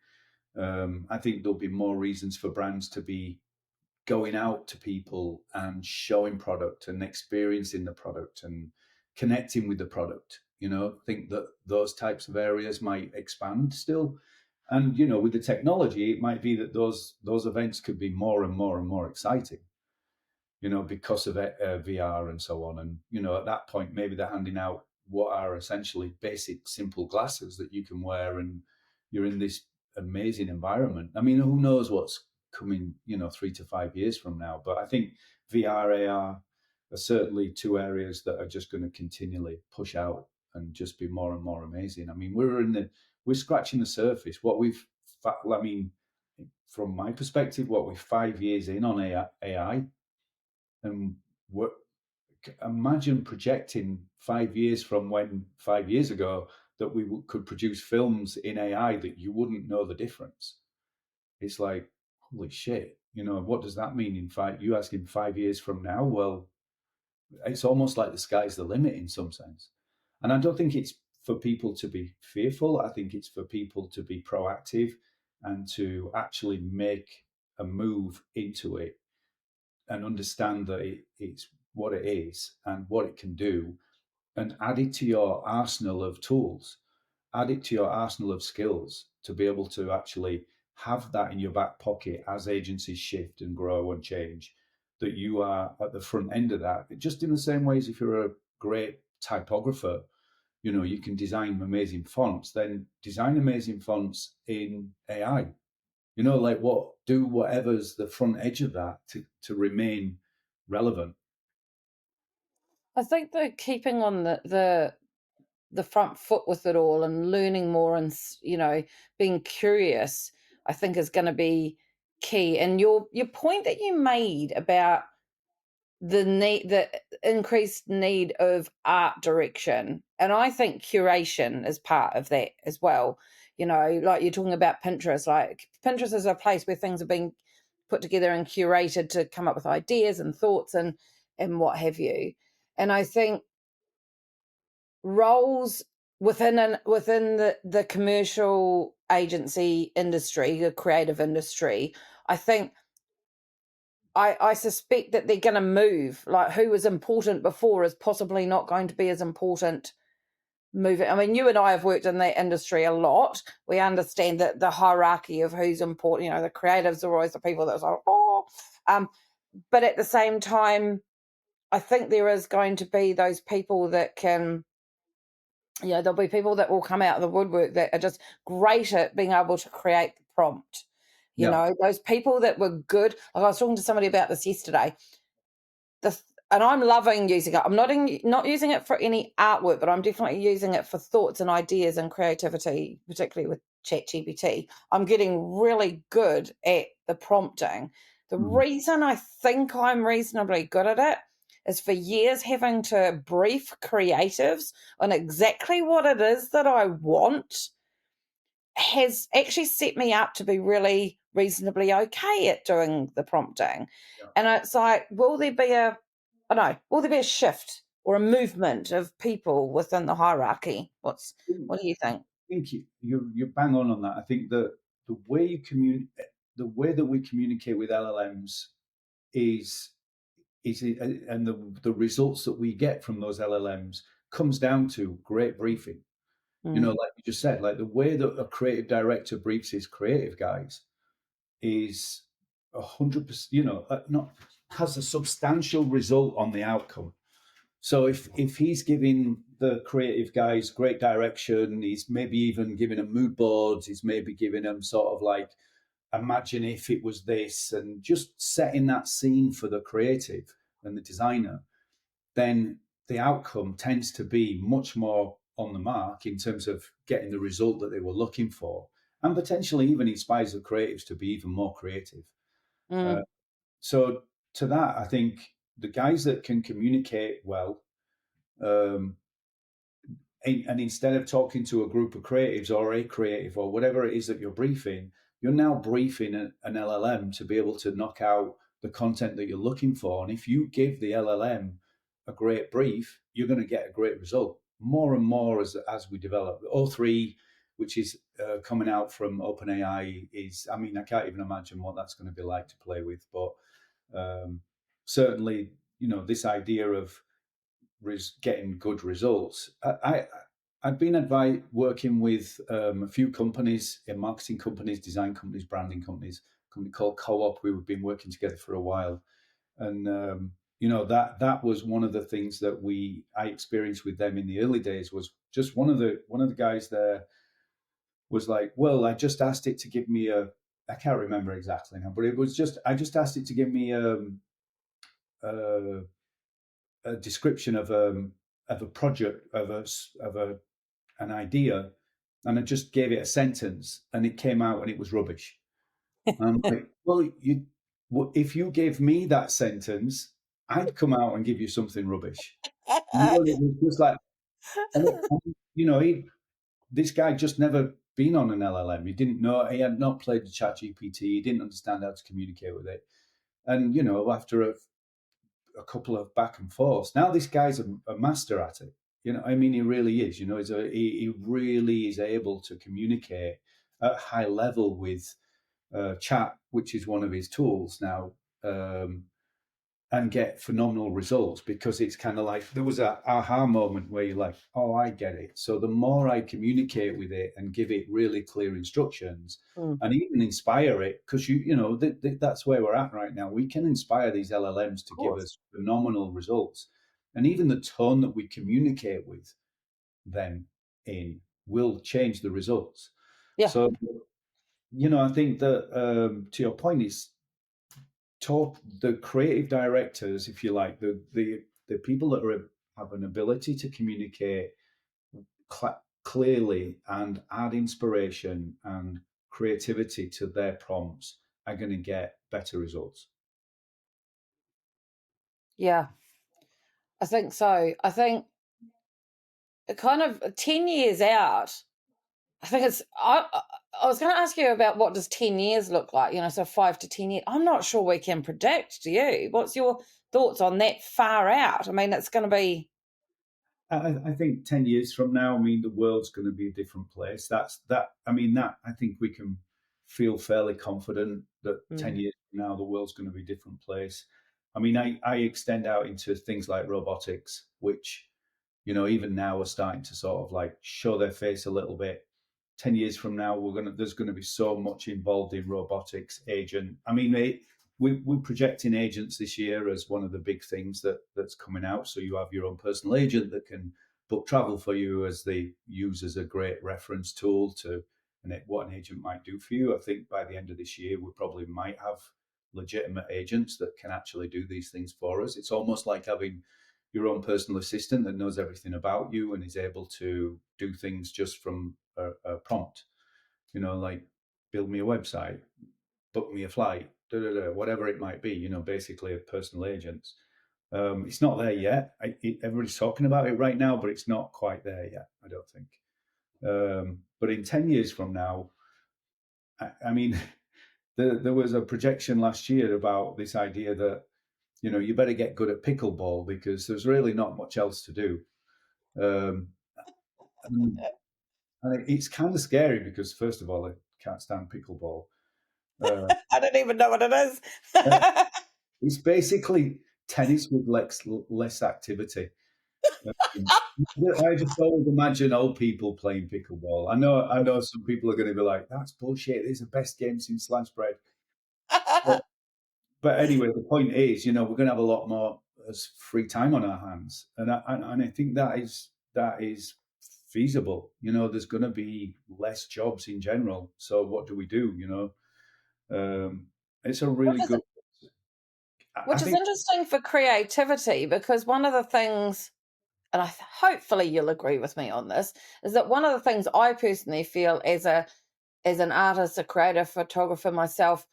I think there'll be more reasons for brands to be going out to people and showing product and experiencing the product and connecting with the product. I think that those types of areas might expand still. And, with the technology, it might be that those events could be more and more and more exciting, because of VR and so on. And, at that point, maybe they're handing out what are essentially basic, simple glasses that you can wear, and you're in this amazing environment. I mean, who knows what's coming, 3 to 5 years from now. But I think VR, AR are certainly 2 areas that are just going to continually push out and just be more and more amazing. I mean, we're scratching the surface. From my perspective, we're 5 years in on AI, and imagine projecting 5 years from when 5 years ago that we could produce films in AI that you wouldn't know the difference. It's like, holy shit, what does that mean you ask in 5 years from now? Well, it's almost like the sky's the limit in some sense. And I don't think it's for people to be fearful. I think it's for people to be proactive and to actually make a move into it and understand that it's what it is and what it can do, and add it to your arsenal of tools, add it to your arsenal of skills to be able to actually have that in your back pocket as agencies shift and grow and change, that you are at the front end of that. Just in the same way as if you're a great typographer, you can design amazing fonts, then design amazing fonts in AI. Do whatever's the front edge of that to remain relevant. I think they're keeping on the front foot with it all and learning more and being curious, I think, is going to be key. And your point that you made about the increased need of art direction, and I think curation is part of that as well. Like you're talking about Pinterest. Like Pinterest is a place where things are being put together and curated to come up with ideas and thoughts, and and what have you. And I think roles within the commercial agency industry, the creative industry, I think I suspect that they're going to move. Like, who was important before is possibly not going to be as important moving. I mean, you and I have worked in that industry a lot. We understand that the hierarchy of who's important. The creatives are always the people that are like, oh. But at the same time, I think there is going to be those people that can, there'll be people that will come out of the woodwork that are just great at being able to create the prompt. Yeah. Those people that were good. Like, I was talking to somebody about this yesterday. And I'm loving using it. I'm not using it for any artwork, but I'm definitely using it for thoughts and ideas and creativity, particularly with ChatGPT. I'm getting really good at the prompting. The reason I think I'm reasonably good at it is for years having to brief creatives on exactly what it is that I want has actually set me up to be really reasonably okay at doing the prompting. Yeah. And it's like, will there be a shift or a movement of people within the hierarchy? What do you think? I think you're bang on that. I think that the way that we communicate with LLMs is and the results that we get from those LLMs comes down to great briefing. Like you just said, like the way that a creative director briefs his creative guys is 100%, not has a substantial result on the outcome. So if he's giving the creative guys great direction, he's maybe even giving them mood boards, he's maybe giving them sort of like, imagine if it was this, and just setting that scene for the creative and the designer, then the outcome tends to be much more on the mark in terms of getting the result that they were looking for, and potentially even inspires the creatives to be even more creative. So to that, I think the guys that can communicate well, um, and instead of talking to a group of creatives or a creative or whatever it is that you're briefing, you're now briefing an LLM to be able to knock out the content that you're looking for. And if you give the LLM a great brief, you're going to get a great result. More and more as we develop. O3, which is coming out from OpenAI, I can't even imagine what that's going to be like to play with. But certainly, this idea of getting good results. I've been working with a few companies, marketing companies, design companies, branding companies, a company called Co-op. We've been working together for a while. And, that was one of the things that I experienced with them in the early days. Was just one of the guys there was like, well, I just asked it to give me I can't remember exactly now, but it was I just asked it to give me a description of a project, an idea, and I just gave it a sentence, and it came out and it was rubbish. And I'm like, well, if you gave me that sentence, I'd come out and give you something rubbish. It was just like, this guy just never been on an LLM. He didn't know. He had not played the ChatGPT. He didn't understand how to communicate with it. And after a couple of back and forths, now this guy's a master at it. He really is. He really is able to communicate at a high level with chat, which is one of his tools now, and get phenomenal results, because it's kind of like there was a aha moment where you're like, oh, I get it. So the more I communicate with it and give it really clear instructions and even inspire it, because that's where we're at right now. We can inspire these LLMs to give us phenomenal results, and even the tone that we communicate with them in will change the results. Yeah. So I think that to your point is, the creative directors, if you like, the people that have an ability to communicate clearly and add inspiration and creativity to their prompts are going to get better results. Yeah, I think so. I think kind of 10 years out, I think I was going to ask you about what does 10 years look like, so 5 to 10 years. I'm not sure we can predict. Do you? What's your thoughts on that far out? I mean, it's going to be. I think 10 years from now, I mean, the world's going to be a different place. I think we can feel fairly confident that 10 years from now, the world's going to be a different place. I mean, I extend out into things like robotics, which, even now are starting to sort of like show their face a little bit. 10 years from now, there's going to be so much involved in robotics, agent. I mean, we're projecting agents this year as one of the big things that's coming out. So you have your own personal agent that can book travel for you, as they use as a great reference tool to what an agent might do for you. I think by the end of this year, we probably might have legitimate agents that can actually do these things for us. It's almost like having your own personal assistant that knows everything about you and is able to do things just from a prompt, like build me a website, book me a flight, whatever it might be, basically a personal agent. It's not there yet. Everybody's talking about it right now, but it's not quite there yet, I don't think. But in 10 years from now, I mean, there was a projection last year about this idea that, you better get good at pickleball because there's really not much else to do. And it's kind of scary because, first of all, I can't stand pickleball. I don't even know what it is. It's basically tennis with less activity. I just always imagine old people playing pickleball. I know some people are going to be like, "That's bullshit. It's the best game since sliced bread." But anyway, the point is, we're going to have a lot more free time on our hands, and I think that is feasible. There's going to be less jobs in general. So what do we do? It's a really good. Which is interesting for creativity, because one of the things, and hopefully you'll agree with me on this, is that one of the things I personally feel as an artist, a creative photographer myself,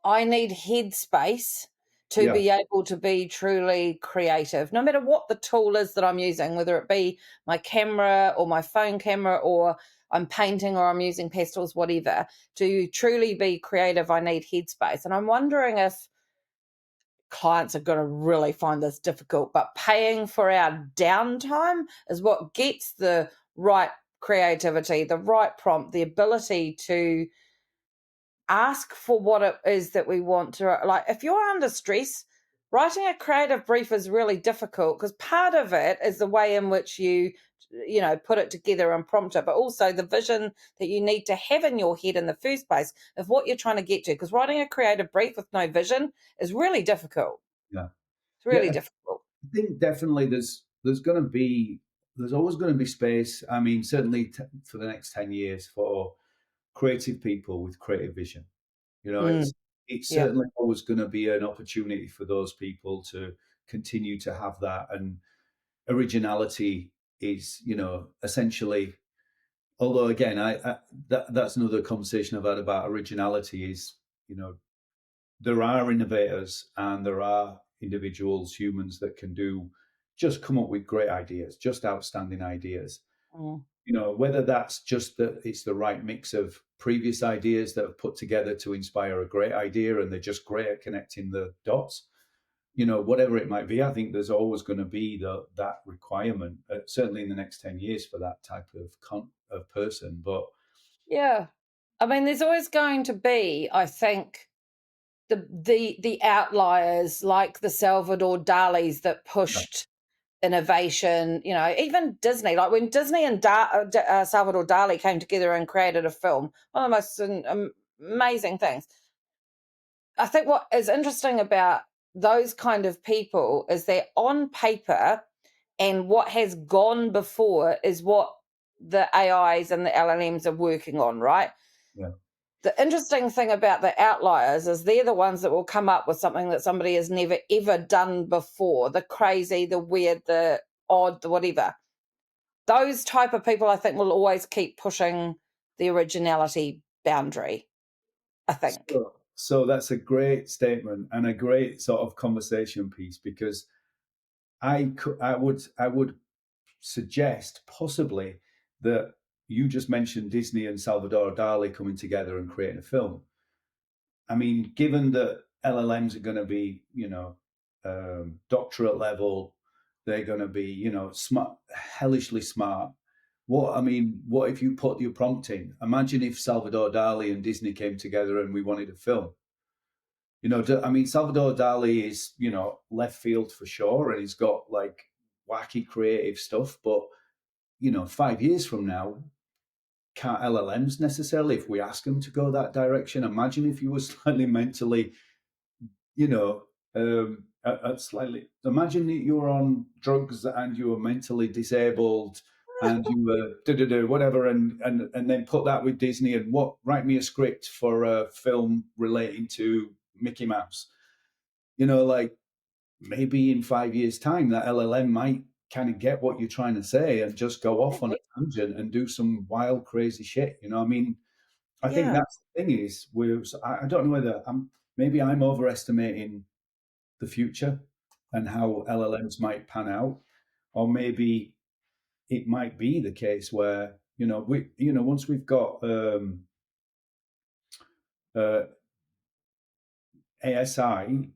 I need headspace to be able to be truly creative, no matter what the tool is that I'm using, whether it be my camera or my phone camera, or I'm painting or I'm using pastels, whatever. To truly be creative, I need headspace. And I'm wondering if clients are going to really find this difficult, but paying for our downtime is what gets the right creativity, the right prompt, the ability to ask for what it is that we want to. Like, if you're under stress, writing a creative brief is really difficult, because part of it is the way in which you put it together and prompt it, but also the vision that you need to have in your head in the first place of what you're trying to get to, because writing a creative brief with no vision is really difficult. Yeah, It's really difficult. I think definitely there's always going to be space. I mean, certainly for the next 10 years for creative people with creative vision. It's certainly always going to be an opportunity for those people to continue to have that. And originality is, essentially, although again, that's another conversation I've had about originality is, there are innovators and there are individuals, humans that can just come up with great ideas, just outstanding ideas. Whether that's just that it's the right mix of previous ideas that have put together to inspire a great idea and they're just great at connecting the dots, whatever it might be, I think there's always going to be that requirement, certainly in the next 10 years, for that type of person. But yeah, I mean, there's always going to be, I think, the outliers, like the Salvador Dali's that pushed innovation. Even Disney, like when Disney and Salvador Dali came together and created a film, one of the most amazing things. I think what is interesting about those kind of people is they're on paper, and what has gone before is what the AIs and the LLMs are working on, right? yeah. The interesting thing about the outliers is they're the ones that will come up with something that somebody has never ever done before, the crazy, the weird, the odd, the whatever. Those type of people, I think, will always keep pushing the originality boundary, I think. So that's a great statement and a great sort of conversation piece, because I would suggest possibly that you just mentioned Disney and Salvador Dali coming together and creating a film. I mean, given that LLMs are going to be, doctorate level. They're going to be, smart, hellishly smart. What if you put your prompt in? Imagine if Salvador Dali and Disney came together and we wanted a film. Salvador Dali is, left field for sure, and he's got like wacky creative stuff. But 5 years from now, can't LLMs necessarily, if we ask them to go that direction? Imagine if you were slightly mentally, slightly. Imagine that you were on drugs and you were mentally disabled and you were whatever, and then put that with Disney and write me a script for a film relating to Mickey Mouse. Like maybe in 5 years' time, that LLM might kind of get what you're trying to say and just go off on a tangent and do some wild, crazy shit. I think that's the thing is I don't know whether I'm overestimating the future and how LLMs might pan out, or maybe it might be the case where once we've got ASI,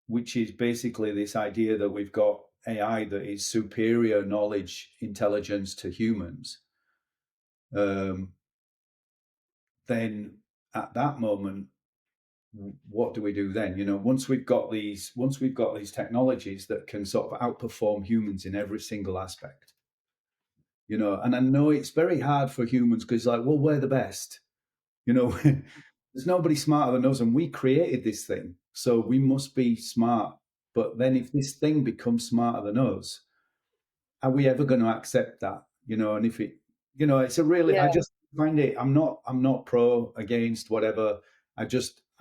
which is basically this idea that we've got AI that is superior knowledge, intelligence to humans, then at that moment, what do we do then? Once we've got these technologies that can sort of outperform humans in every single aspect, and I know it's very hard for humans because, like, well, we're the best, there's nobody smarter than us, and we created this thing, so we must be smart. But then, if this thing becomes smarter than us, are we ever going to accept that? And if it, it's a really, I just find it. I'm not pro against whatever. I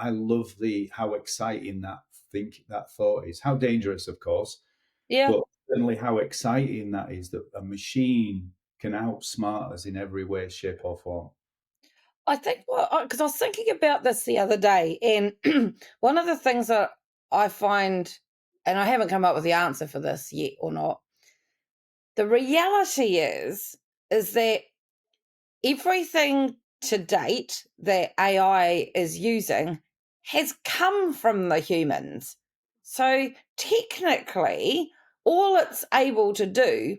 love how exciting that thought is. How dangerous, of course, but certainly how exciting that is, that a machine can outsmart us in every way, shape, or form. I think, because I was thinking about this the other day, and one of the things that I find, and I haven't come up with the answer for this yet or not, the reality is that everything to date that AI is using has come from the humans. So technically, all it's able to do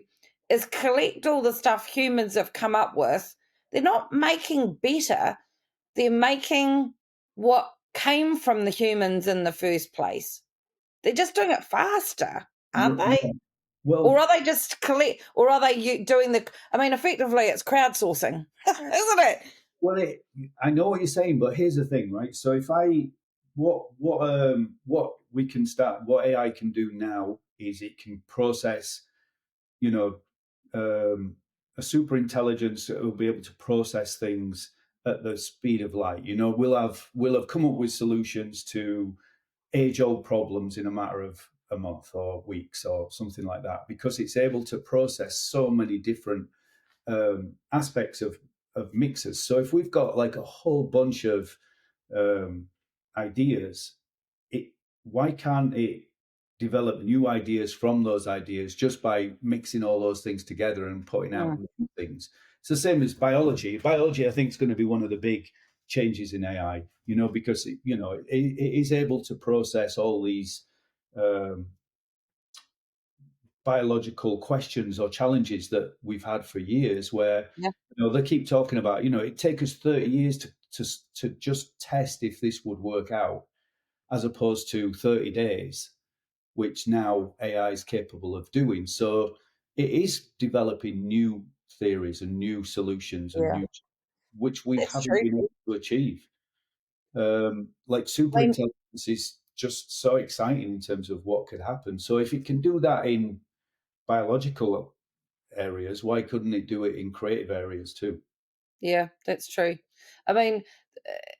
is collect all the stuff humans have come up with. They're not making better, they're making what came from the humans in the first place. They're just doing it faster, aren't they? Yeah. Well, or are they just or are they doing effectively it's crowdsourcing, isn't it? Well, I know what you're saying, but here's the thing, right? So if what we can start, what AI can do now is it can process, a super intelligence that will be able to process things at the speed of light. We'll have come up with solutions to age-old problems in a matter of a month or weeks or something like that, because it's able to process so many different aspects of mixers. So if we've got like a whole bunch of ideas, why can't it develop new ideas from those ideas just by mixing all those things together and putting out new things? It's the same as biology. Biology, I think, is going to be one of the big changes in AI, because it is able to process all these biological questions or challenges that we've had for years, where they keep talking about, it take us 30 years to just test if this would work out, as opposed to 30 days, which now AI is capable of doing. So it is developing new theories and new solutions and which we That's haven't true. been able to achieve. Like super intelligence is just so exciting in terms of what could happen. So if it can do that in biological areas, why couldn't it do it in creative areas too? Yeah, that's true.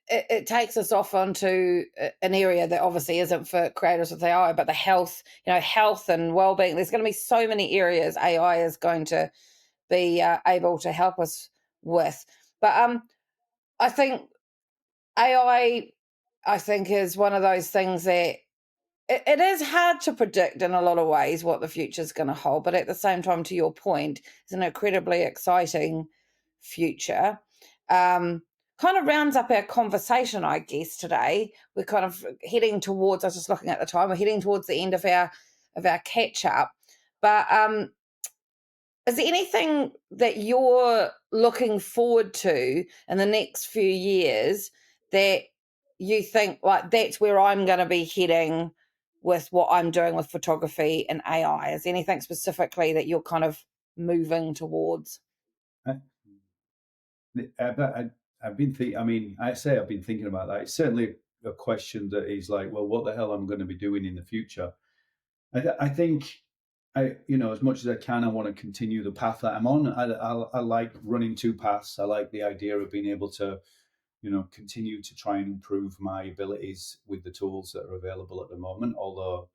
It takes us off onto an area that obviously isn't for creators with AI, but the health, health and well-being. There's going to be so many areas AI is going to be able to help us with. But I think AI, is one of those things that it is hard to predict in a lot of ways what the future is going to hold, but at the same time, to your point, it's an incredibly exciting future. Because kind of rounds up our conversation, I guess, today. We're kind of heading towards, I was just looking at the time, we're heading towards the end of our catch up. But is there anything that you're looking forward to in the next few years that you think, like, that's where I'm going to be heading with what I'm doing with photography and AI? Is there anything specifically that you're kind of moving towards? I've been thinking. I mean, I've been thinking about that. It's certainly a question that is like, well, what the hell I'm going to be doing in the future? I think as much as I can, I want to continue the path that I'm on. I like running two paths. I like the idea of being able to, continue to try and improve my abilities with the tools that are available at the moment. Although,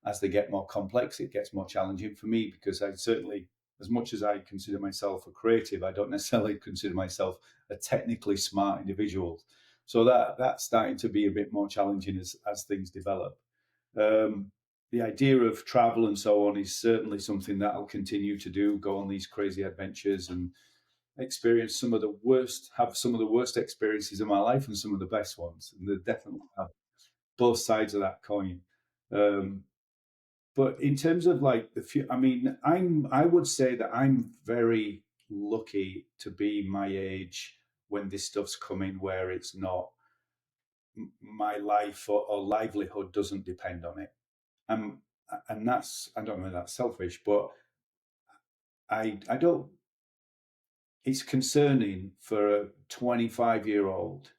as they get more complex, it gets more challenging for me because I certainly, as much as I consider myself a creative, I don't necessarily consider myself a technically smart individual. So that's starting to be a bit more challenging as things develop. The idea of travel and so on is certainly something that I'll continue to do, go on these crazy adventures and experience have some of the worst experiences of my life and some of the best ones. And they definitely have both sides of that coin. But in terms of like I mean, I would say that I'm very lucky to be my age when this stuff's coming, where it's not my life or livelihood doesn't depend on it. Um, and that's, I don't know, that's selfish, but I don't. It's concerning for a 25-year-old to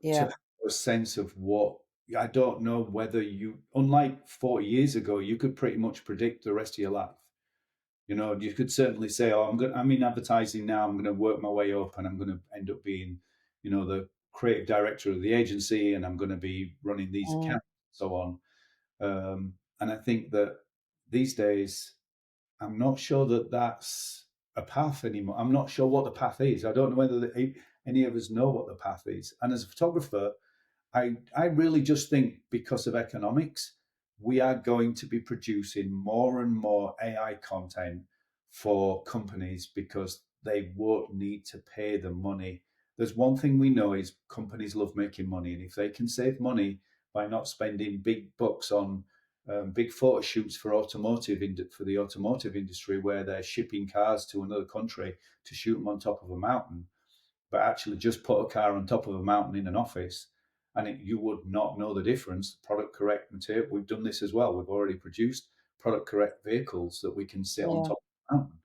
Yeah, have a sense of what. I don't know whether unlike 40 years ago, you could pretty much predict the rest of your life. You could certainly say, "Oh, I'm in advertising now. I'm going to work my way up, and I'm going to end up being, the creative director of the agency, and I'm going to be running these mm, accounts, and so on." And I think that these days, I'm not sure that that's a path anymore. I'm not sure what the path is. I don't know whether any of us know what the path is. And as a photographer, I really just think because of economics, we are going to be producing more and more AI content for companies because they won't need to pay the money. There's one thing we know is companies love making money. And if they can save money by not spending big bucks on big photo shoots for for the automotive industry, where they're shipping cars to another country to shoot them on top of a mountain, but actually just put a car on top of a mountain in an office, and you would not know the difference. Product correct material. We've done this as well. We've already produced product correct vehicles that we can sit on yeah, top of the mountain,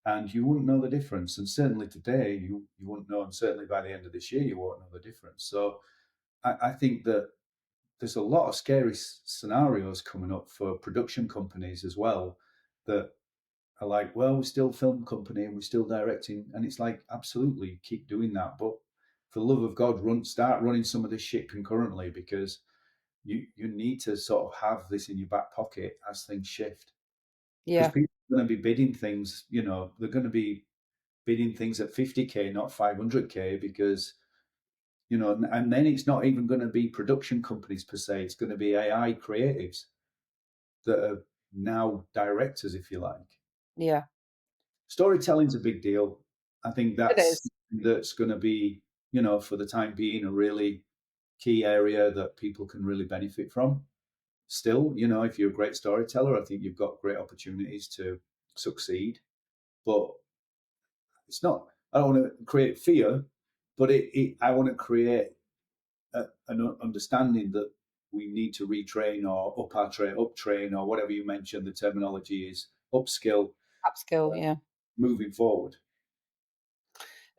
and you wouldn't know the difference. And certainly today, you wouldn't know, and certainly by the end of this year, you won't know the difference. So I think that there's a lot of scary scenarios coming up for production companies as well that are like, well, we're still a film company and we're still directing, and it's like, absolutely, keep doing that, but for the love of God, start running some of this shit concurrently, because you need to sort of have this in your back pocket as things shift, because yeah, people are going to be bidding things, they're going to be bidding things at 50K, not 500K, because and then it's not even going to be production companies per se, it's going to be AI creatives that are now directors, if you like. yeah. Storytelling's a big deal. I think It is. that's going to be, for the time being, a really key area that people can really benefit from. Still, if you're a great storyteller, I think you've got great opportunities to succeed. But it's not. I don't want to create fear, but I want to create an understanding that we need to retrain or uptrain, or whatever you mentioned the terminology is, upskill, Upskill, yeah. moving forward.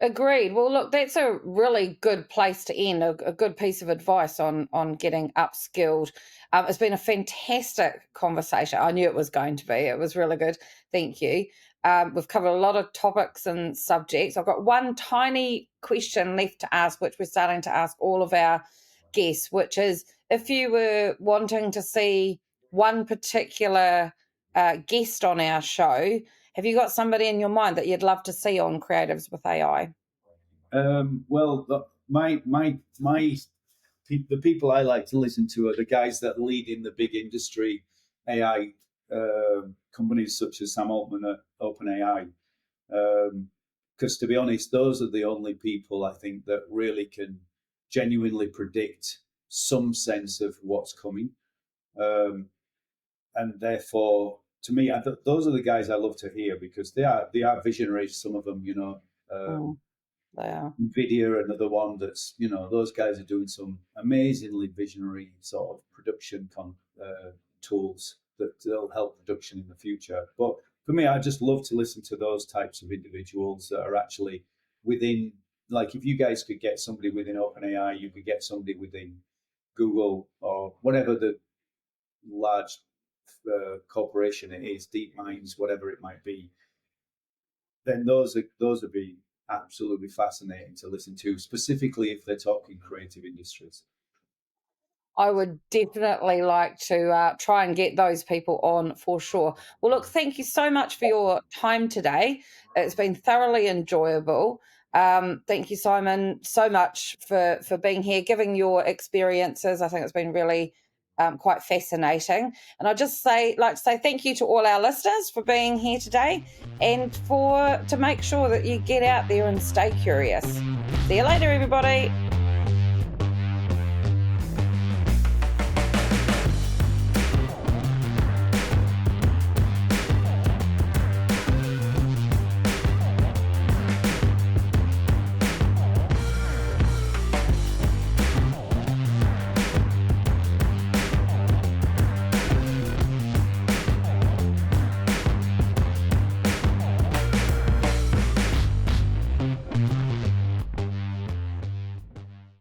Agreed. Well, look, that's a really good place to end. A good piece of advice on getting upskilled. It's been a fantastic conversation. I knew it was going to be. It was really good. Thank you. We've covered a lot of topics and subjects. I've got one tiny question left to ask, which we're starting to ask all of our guests, which is, if you were wanting to see one particular guest on our show, have you got somebody in your mind that you'd love to see on Creatives with AI? Well, the people I like to listen to are the guys that lead in the big industry AI companies such as Sam Altman at OpenAI, because to be honest, those are the only people I think that really can genuinely predict some sense of what's coming. And therefore, to me, those are the guys I love to hear, because they are visionaries. Some of them, They are. Nvidia, another one that's, those guys are doing some amazingly visionary sort of production tools that'll help production in the future. But for me, I just love to listen to those types of individuals that are actually within, like, if you guys could get somebody within OpenAI, you could get somebody within Google or whatever the large corporation it is, DeepMinds, whatever it might be, then those would be absolutely fascinating to listen to, specifically if they're talking creative industries. I would definitely like to try and get those people on for sure. Well, look, thank you so much for your time today. It's been thoroughly enjoyable. Thank you, Simon, so much for being here, giving your experiences. I think it's been really quite fascinating. And I'd just like to say thank you to all our listeners for being here today, and to make sure that you get out there and stay curious. See you later, everybody.